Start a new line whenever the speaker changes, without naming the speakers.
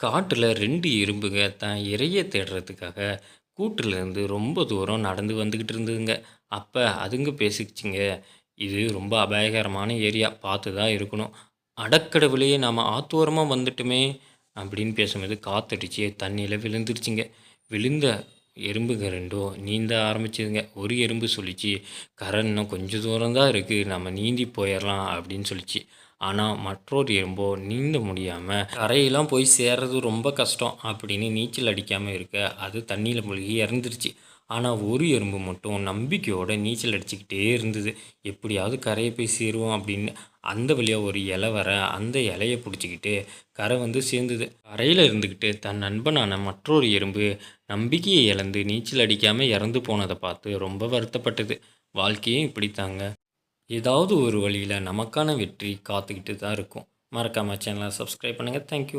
காட்டுல 2 எறும்புங்க தான் இரைய தேடுறதுக்காக கூட்டுலேருந்து ரொம்ப தூரம் நடந்து வந்துக்கிட்டு இருந்ததுங்க. அப்ப அதுங்க பேசிக்கிச்சுங்க, "இது ரொம்ப அபாயகரமான ஏரியா. பார்த்து தான் இருக்கணும்." "அடக்கடவுளே! நாம ஆத்தோரமா வந்துட்டோமே!" அப்படின்னு பேசும்போது காத்தடிச்சு தண்ணியில விழுந்துருச்சுங்க. விழுந்த எறும்புங்க 2ம் நீந்த ஆரம்பிச்சதுங்க. ஒரு எறும்பு சொல்லிச்சு, "கரை இன்னும் கொஞ்சம் தூரம் தான் இருக்கு. நம்ம நீந்தி போயிரலாம்." அப்படின்னு சொல்லிச்சு. ஆனா, மற்றொரு எறும்போ நீந்த முடியாம, "கரையெல்லாம் போய் சேர்றது ரொம்ப கஷ்டம்." அப்படின்னு நீச்சல் அடிக்காம இருக்க, அது தண்ணீல மூழ்கி இறந்துருச்சு. ஆனா, ஒரு எறும்பு மட்டும் நம்பிக்கையோட நீச்சல் அடிச்சுக்கிட்டே இருந்தது. "எப்படியாவது கரைய போய் சேருவோம்." அப்படின்னு. அந்த வழியா ஒரு இலை வர, அந்த இலைய புடிச்சுக்கிட்டு கரை வந்து சேர்ந்தது. கரையில இருந்துகிட்டு தன் நண்பனான மற்றொரு எறும்பு நம்பிக்கைய இழந்து நீச்சல் அடிக்காம இறந்து போனத பார்த்து ரொம்ப வருத்தப்பட்டது. வாழ்க்கையும் இப்படித்தாங்க. ஏதாவது ஒரு வழியில நமக்கான வெற்றி காத்துக்கிட்டு தான் இருக்கும். மறக்காம சேனலை சப்ஸ்கிரைப் பண்ணுங்க. Thank you.